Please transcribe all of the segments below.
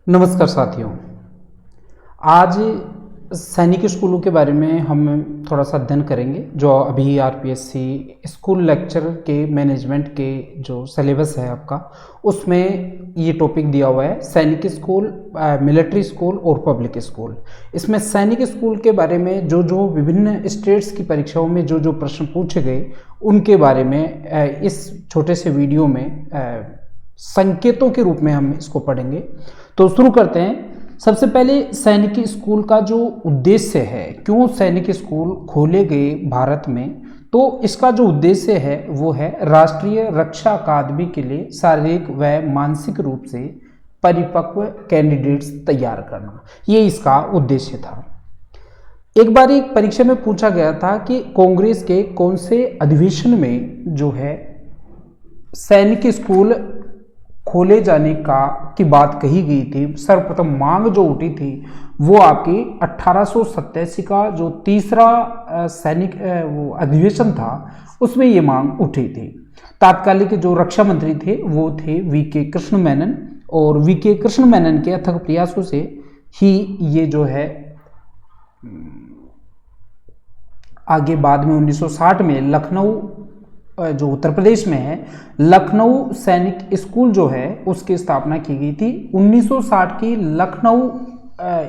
नमस्कार साथियों। आज सैनिक स्कूलों के बारे में हम थोड़ा सा अध्ययन करेंगे। जो अभी आरपीएससी स्कूल लेक्चर के मैनेजमेंट के जो सिलेबस है आपका, उसमें ये टॉपिक दिया हुआ है सैनिक स्कूल, मिलिट्री स्कूल और पब्लिक स्कूल। इसमें सैनिक स्कूल के बारे में जो विभिन्न स्टेट्स की परीक्षाओं में जो प्रश्न पूछे गए उनके बारे में इस छोटे से वीडियो में संकेतों के रूप में हम इसको पढ़ेंगे। तो शुरू करते हैं। सबसे पहले सैनिक स्कूल का जो उद्देश्य है, क्यों सैनिक स्कूल खोले गए भारत में, तो इसका जो उद्देश्य है वो है राष्ट्रीय रक्षा अकादमी के लिए शारीरिक व मानसिक रूप से परिपक्व कैंडिडेट्स तैयार करना, ये इसका उद्देश्य था। एक बार एक परीक्षा में पूछा गया था कि कांग्रेस के कौन से अधिवेशन में जो है सैनिक स्कूल खोले जाने की बात कही गई थी। सर्वप्रथम मांग जो उठी थी वो आपकी 1887 का जो तीसरा सैनिक वो अधिवेशन था, उसमें ये मांग उठी थी। तात्कालिक जो रक्षा मंत्री थे वो थे वीके कृष्ण मेनन, और वीके कृष्ण मेनन के अथक प्रयासों से ही ये जो है आगे बाद में 1960 में लखनऊ, जो उत्तर प्रदेश में है, लखनऊ सैनिक स्कूल जो है उसकी स्थापना की गई थी। 1960 की लखनऊ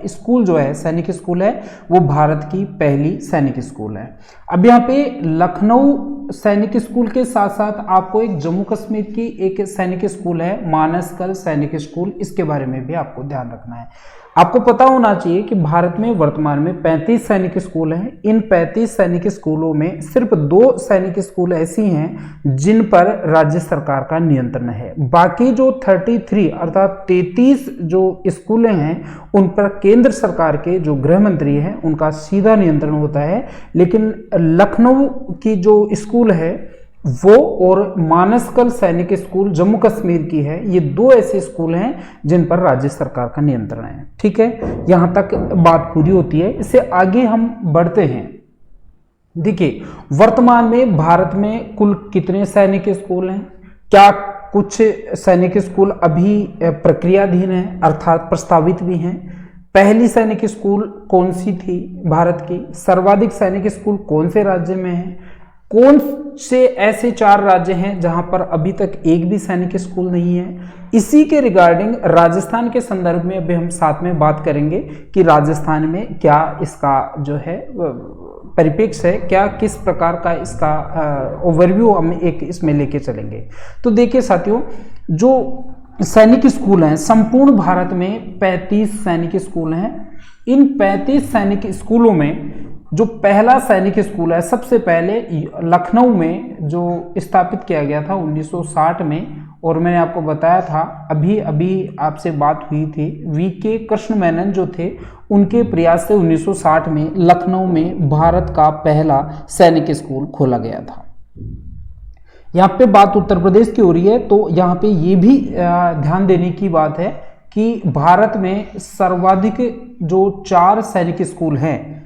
स्कूल जो है सैनिक स्कूल है वो भारत की पहली सैनिक स्कूल है। अब यहाँ पे लखनऊ सैनिक स्कूल के साथ साथ आपको एक जम्मू कश्मीर की एक सैनिक स्कूल है मानसकल सैनिक स्कूल, इसके बारे में भी आपको ध्यान रखना है। आपको पता होना चाहिए कि भारत में वर्तमान में 35 सैनिक स्कूल हैं। इन 35 सैनिक स्कूलों में सिर्फ 2 सैनिक स्कूल ऐसी हैं जिन पर राज्य सरकार का नियंत्रण है। बाकी जो 33 अर्थात 33 जो स्कूलें हैं उन पर केंद्र सरकार के जो गृह मंत्री हैं उनका सीधा नियंत्रण होता है। लेकिन लखनऊ की जो स्कूल है वो और मानसकल सैनिक स्कूल जम्मू कश्मीर की है, ये 2 ऐसे स्कूल हैं जिन पर राज्य सरकार का नियंत्रण है। ठीक है, यहां तक बात पूरी होती है। इससे आगे हम बढ़ते हैं। देखिए, वर्तमान में भारत में कुल कितने सैनिक स्कूल हैं? क्या कुछ सैनिक स्कूल अभी प्रक्रियाधीन है अर्थात प्रस्तावित भी हैं? पहली सैनिक स्कूल कौन सी थी भारत की? सर्वाधिक सैनिक स्कूल कौन से राज्य में है? कौन से ऐसे 4 राज्य हैं जहां पर अभी तक एक भी सैनिक स्कूल नहीं है? इसी के रिगार्डिंग राजस्थान के संदर्भ में अभी हम साथ में बात करेंगे कि राजस्थान में क्या इसका जो है परिप्रेक्ष्य है, क्या किस प्रकार का इसका ओवरव्यू हम एक इसमें लेके चलेंगे। तो देखिए साथियों, जो सैनिक स्कूल हैं संपूर्ण भारत में 35 सैनिक स्कूल हैं। इन 35 सैनिक स्कूलों में जो पहला सैनिक स्कूल है सबसे पहले लखनऊ में जो स्थापित किया गया था 1960 में, और मैंने आपको बताया था अभी आपसे बात हुई थी वीके कृष्ण मेनन जो थे उनके प्रयास से 1960 में लखनऊ में भारत का पहला सैनिक स्कूल खोला गया था। यहाँ पे बात उत्तर प्रदेश की हो रही है, तो यहाँ पे ये भी ध्यान देने की बात है कि भारत में सर्वाधिक जो 4 सैनिक स्कूल हैं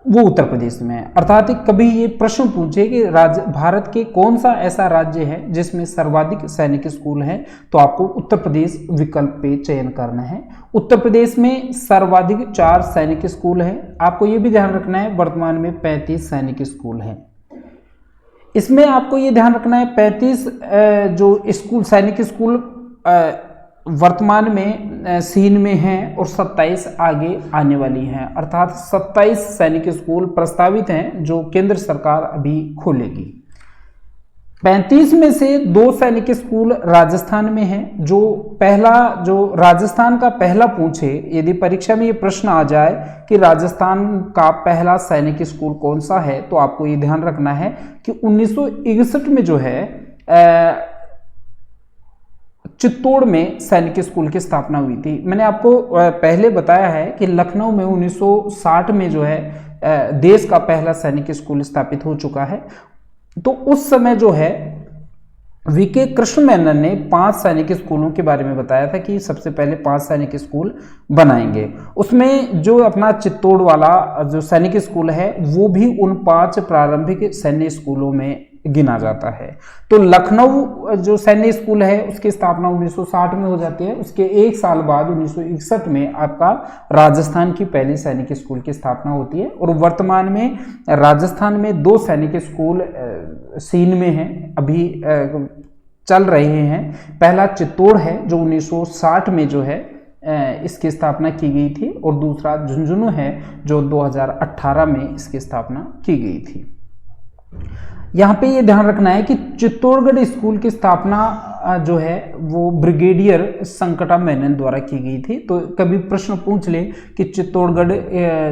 वो उत्तर प्रदेश में है। अर्थात कभी ये प्रश्न पूछे कि भारत के कौन सा ऐसा राज्य है जिसमें सर्वाधिक सैनिक स्कूल हैं, तो आपको उत्तर प्रदेश विकल्प पे चयन करना है। उत्तर प्रदेश में सर्वाधिक 4 सैनिक स्कूल हैं। आपको ये भी ध्यान रखना है वर्तमान में 35 सैनिक स्कूल हैं। इसमें आपको ये ध्यान रखना है 35 जो स्कूल सैनिक स्कूल वर्तमान में सीन में हैं और 27 आगे आने वाली हैं, अर्थात 27 सैनिक स्कूल प्रस्तावित हैं जो केंद्र सरकार अभी खोलेगी। 35 में से 2 सैनिक स्कूल राजस्थान में हैं। जो राजस्थान का पहला पूछे, यदि परीक्षा में ये प्रश्न आ जाए कि राजस्थान का पहला सैनिक स्कूल कौन सा है, तो आपको ये ध्यान रखना है कि 1961 में जो है चित्तौड़ में सैनिक स्कूल की स्थापना हुई थी। मैंने आपको पहले बताया है कि लखनऊ में 1960 में जो है देश का पहला सैनिक स्कूल स्थापित हो चुका है। तो उस समय जो है वीके कृष्ण मेनन ने 5 सैनिक स्कूलों के बारे में बताया था कि सबसे पहले 5 सैनिक स्कूल बनाएंगे। उसमें जो अपना चित्तौड़ वाला जो सैनिक स्कूल है वो भी उन 5 प्रारंभिक सैन्य स्कूलों में गिना जाता है। तो लखनऊ जो सैन्य स्कूल है उसकी स्थापना 1960 में हो जाती है। उसके एक साल बाद 1961 में आपका राजस्थान की पहली सैनिक स्कूल की स्थापना होती है। और वर्तमान में राजस्थान में 2 सैनिक स्कूल सीन में हैं, अभी चल रहे हैं। पहला चित्तौड़ है जो 1960 में जो है इसकी स्थापना की गई थी, और दूसरा झुंझुनू है जो 2018 में इसकी स्थापना की गई थी। यहाँ पे ये ध्यान रखना है कि चित्तौड़गढ़ स्कूल की स्थापना जो है वो ब्रिगेडियर संकटा मेनन द्वारा की गई थी। तो कभी प्रश्न पूछ ले कि चित्तौड़गढ़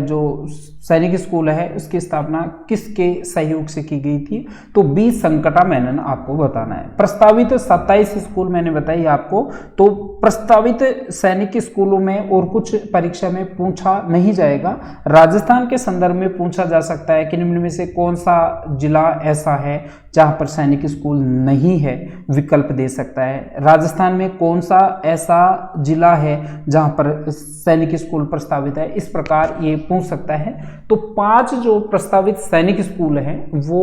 जो सैनिक स्कूल है उसकी स्थापना किसके सहयोग से की गई थी, तो बी संकटा मेनन आपको बताना है। प्रस्तावित 27 स्कूल मैंने बताई आपको। तो प्रस्तावित सैनिक स्कूलों में और कुछ परीक्षा में पूछा नहीं जाएगा। राजस्थान के संदर्भ में पूछा जा सकता है कि निम्न में से कौन सा जिला ऐसा है जहां पर सैनिक स्कूल नहीं है, विकल्प दे सकता है। राजस्थान में कौन सा ऐसा जिला है जहां पर सैनिक स्कूल प्रस्तावित है, इस प्रकार ये पूछ सकता है। तो 5 जो प्रस्तावित सैनिक स्कूल हैं वो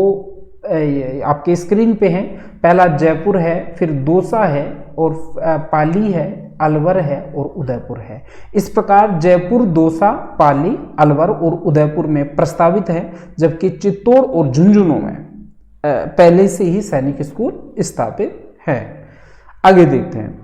आपके स्क्रीन पे हैं। पहला जयपुर है, फिर दौसा है, और पाली है, अलवर है और उदयपुर है। इस प्रकार जयपुर, दौसा, पाली, अलवर और उदयपुर में प्रस्तावित है, जबकि चित्तौड़ और झुंझुनू में पहले से ही सैनिक स्कूल स्थापित है। आगे देखते हैं।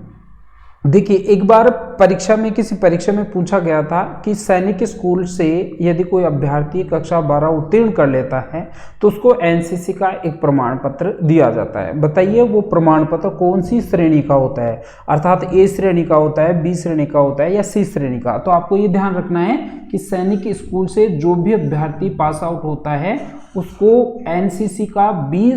देखिए, एक बार परीक्षा में किसी परीक्षा में पूछा गया था कि सैनिक स्कूल से यदि कोई अभ्यर्थी कक्षा 12 उत्तीर्ण कर लेता है तो उसको एनसीसी का एक प्रमाण पत्र दिया जाता है। बताइए वो प्रमाण पत्र कौन सी श्रेणी का होता है, अर्थात ए श्रेणी का होता है, बी श्रेणी का होता है या सी श्रेणी का। तो आपको ये ध्यान रखना है कि सैनिक स्कूल से जो भी अभ्यर्थी पास आउट होता है उसको एनसीसी का बी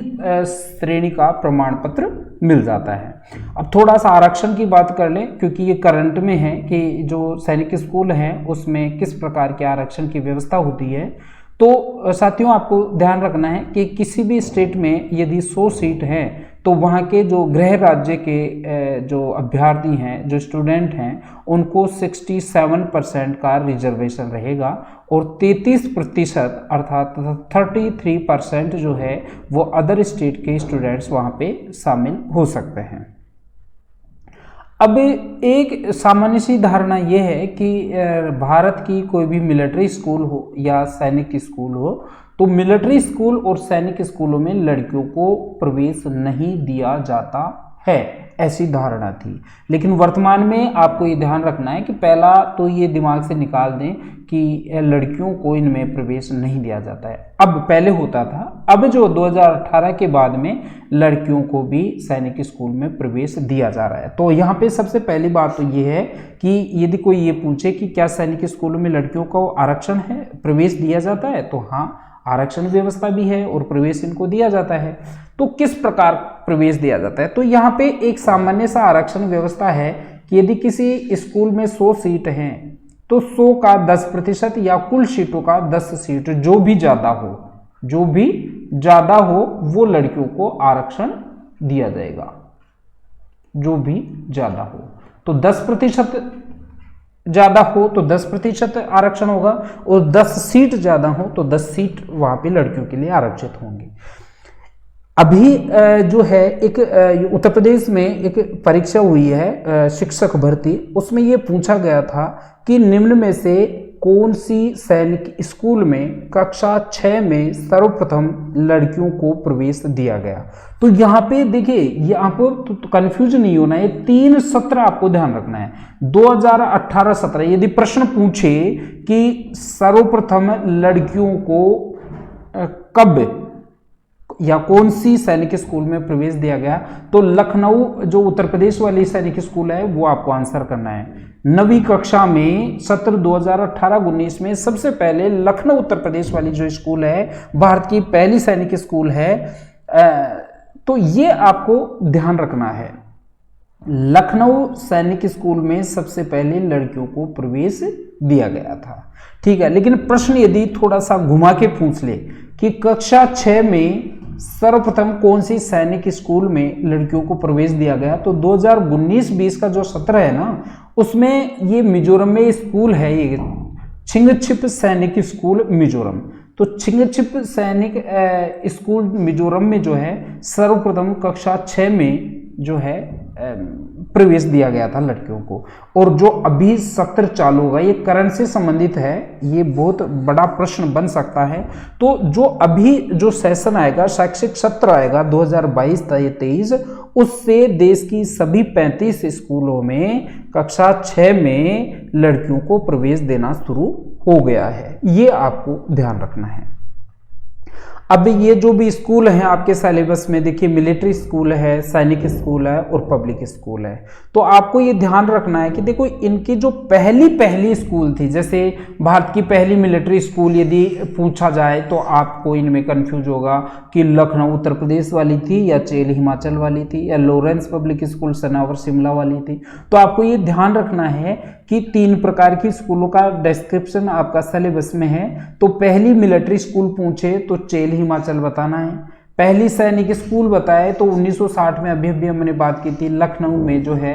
श्रेणी का प्रमाण पत्र मिल जाता है। अब थोड़ा सा आरक्षण की बात कर लें, क्योंकि ये करंट में है कि जो सैनिक स्कूल हैं उसमें किस प्रकार के आरक्षण की व्यवस्था होती है। तो साथियों, आपको ध्यान रखना है कि किसी भी स्टेट में यदि 100 सीट हैं तो वहाँ के जो गृह राज्य के जो अभ्यर्थी हैं, जो स्टूडेंट हैं, उनको 67% का रिजर्वेशन रहेगा और 33% अर्थात 33% जो है वो अदर स्टेट के स्टूडेंट्स वहाँ पे शामिल हो सकते हैं। अब एक सामान्य सी धारणा यह है कि भारत की कोई भी मिलिट्री स्कूल हो या सैनिक स्कूल हो तो मिलिट्री स्कूल और सैनिक स्कूलों में लड़कियों को प्रवेश नहीं दिया जाता है, ऐसी धारणा थी। लेकिन वर्तमान में आपको ये ध्यान रखना है कि पहला तो ये दिमाग से निकाल दें कि लड़कियों को इनमें प्रवेश नहीं दिया जाता है। अब पहले होता था, अब जो 2018 के बाद में लड़कियों को भी सैनिक स्कूल में प्रवेश दिया जा रहा है। तो यहाँ पे सबसे पहली बात तो ये है कि यदि कोई ये पूछे कि क्या सैनिक स्कूलों में लड़कियों को आरक्षण है, प्रवेश दिया जाता है, तो हाँ, आरक्षण व्यवस्था भी है और प्रवेश इनको दिया जाता है। तो किस प्रकार प्रवेश दिया जाता है, तो यहाँ पे एक सामान्य सा आरक्षण व्यवस्था है कि यदि किसी स्कूल में 100 सीट हैं तो 100 का 10% या कुल सीटों का 10 सीट जो भी ज्यादा हो वो लड़कियों को आरक्षण दिया जाएगा। जो भी ज्यादा हो तो 10% ज्यादा हो तो 10% आरक्षण होगा, और 10 सीट ज्यादा हो तो 10 सीट वहां पे लड़कियों के लिए आरक्षित होंगी। अभी जो है एक उत्तर प्रदेश में एक परीक्षा हुई है शिक्षक भर्ती, उसमें ये पूछा गया था कि निम्न में से कौन सी सैनिक स्कूल में कक्षा 6 में सर्वप्रथम लड़कियों को प्रवेश दिया गया। तो यहाँ पे देखिए, ये आपको तो कन्फ्यूज नहीं होना है, 3 सत्र आपको ध्यान रखना है। 2018 सत्र यदि प्रश्न पूछे कि सर्वप्रथम लड़कियों को कब या कौन सी सैनिक स्कूल में प्रवेश दिया गया, तो लखनऊ जो उत्तर प्रदेश वाली सैनिक स्कूल है वो आपको आंसर करना है। 9वीं कक्षा में सत्र 2018-19 में सबसे पहले लखनऊ उत्तर प्रदेश वाली जो स्कूल है भारत की पहली सैनिक स्कूल है। तो ये आपको ध्यान रखना है, लखनऊ सैनिक स्कूल में सबसे पहले लड़कियों को प्रवेश दिया गया था। ठीक है, लेकिन प्रश्न यदि थोड़ा सा घुमा के पूछ ले कि कक्षा 6 में सर्वप्रथम कौन सी सैनिक स्कूल में लड़कियों को प्रवेश दिया गया, तो 2019-20 का जो सत्र है ना, उसमें ये मिजोरम में स्कूल है, ये छिंगछिप सैनिक स्कूल मिजोरम। तो छिंगछिप सैनिक स्कूल मिजोरम में जो है सर्वप्रथम कक्षा 6 में जो है प्रवेश दिया गया था लड़कियों को। और जो अभी सत्र चालू होगा ये करंट से संबंधित है, ये बहुत बड़ा प्रश्न बन सकता है। तो जो अभी जो सेशन आएगा, शैक्षिक सत्र आएगा 2022-23, उससे देश की सभी 35 स्कूलों में कक्षा 6 में लड़कियों को प्रवेश देना शुरू हो गया है। ये आपको ध्यान रखना है। अब ये जो भी स्कूल हैं आपके सिलेबस में, देखिए मिलिट्री स्कूल है, सैनिक स्कूल है और पब्लिक स्कूल है। तो आपको ये ध्यान रखना है कि देखो इनकी जो पहली स्कूल थी, जैसे भारत की पहली मिलिट्री स्कूल यदि पूछा जाए तो आपको इनमें कंफ्यूज होगा कि लखनऊ उत्तर प्रदेश वाली थी या चेल हिमाचल वाली थी या Lawrence public school Sanawar Shimla वाली थी। तो आपको ये ध्यान रखना है कि 3 प्रकार की स्कूलों का डिस्क्रिप्शन आपका सिलेबस में है। तो पहली मिलिट्री स्कूल पूछे तो चेल हिमाचल बताना है। पहली सैनिक स्कूल बताए तो 1960 में अभी हमने बात की थी, लखनऊ में जो है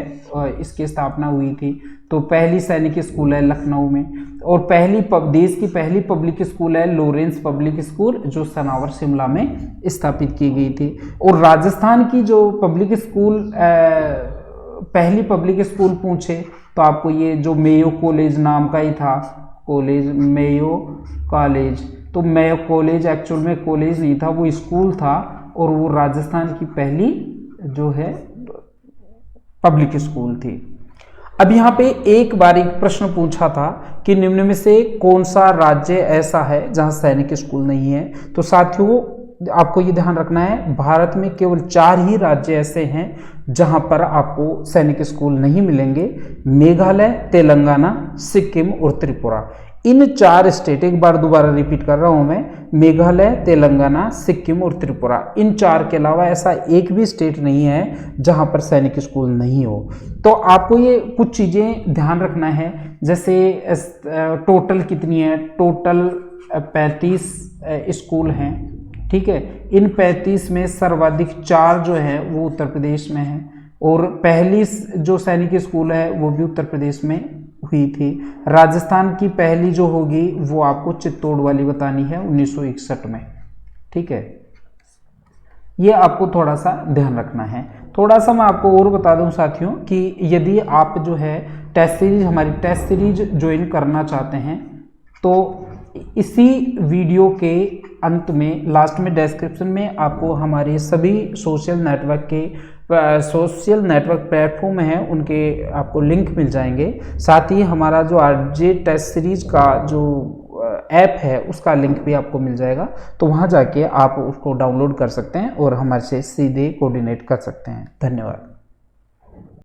इसकी स्थापना हुई थी। तो पहली सैनिक स्कूल है लखनऊ में। और देश की पहली पब्लिक स्कूल है लॉरेंस पब्लिक स्कूल, जो सनावर शिमला में स्थापित की गई थी। और राजस्थान की जो पब्लिक स्कूल पहली पब्लिक स्कूल पूछे तो आपको ये जो मेयो कॉलेज नाम का ही था, कॉलेज मेयो कॉलेज, तो मेयो कॉलेज एक्चुअल में कॉलेज नहीं था, वो स्कूल था। और वो राजस्थान की पहली जो है पब्लिक स्कूल थी। अब यहाँ पे एक बार एक प्रश्न पूछा था कि निम्न में से कौन सा राज्य ऐसा है जहाँ सैनिक स्कूल नहीं है। तो साथियों आपको ये ध्यान रखना है, भारत में केवल 4 ही राज्य ऐसे हैं जहां पर आपको सैनिक स्कूल नहीं मिलेंगे। मेघालय, तेलंगाना, सिक्किम और त्रिपुरा। इन 4 स्टेट, एक बार दोबारा रिपीट कर रहा हूं मैं, मेघालय, तेलंगाना, सिक्किम और त्रिपुरा, इन 4 के अलावा ऐसा एक भी स्टेट नहीं है जहां पर सैनिक स्कूल नहीं हो। तो आपको ये कुछ चीजें ध्यान रखना है, जैसे टोटल कितनी है, टोटल 35 स्कूल हैं, ठीक है। इन 35 में सर्वाधिक 4 जो है वो उत्तर प्रदेश में है। और पहली जो सैनिक स्कूल है वो भी उत्तर प्रदेश में हुई थी। राजस्थान की पहली जो होगी वो आपको चित्तौड़ वाली बतानी है 1961 में, ठीक है। ये आपको थोड़ा सा ध्यान रखना है। थोड़ा सा मैं आपको और बता दूं साथियों कि यदि आप जो है टेस्ट सीरीज, हमारी टेस्ट सीरीज ज्वाइन करना चाहते हैं तो इसी वीडियो के अंत में, लास्ट में डिस्क्रिप्शन में आपको हमारे सभी सोशल नेटवर्क प्लेटफॉर्म हैं उनके आपको लिंक मिल जाएंगे। साथ ही हमारा जो आरजे टेस्ट सीरीज का जो ऐप है उसका लिंक भी आपको मिल जाएगा। तो वहां जाके आप उसको डाउनलोड कर सकते हैं और हमारे से सीधे कोऑर्डिनेट कर सकते हैं। धन्यवाद।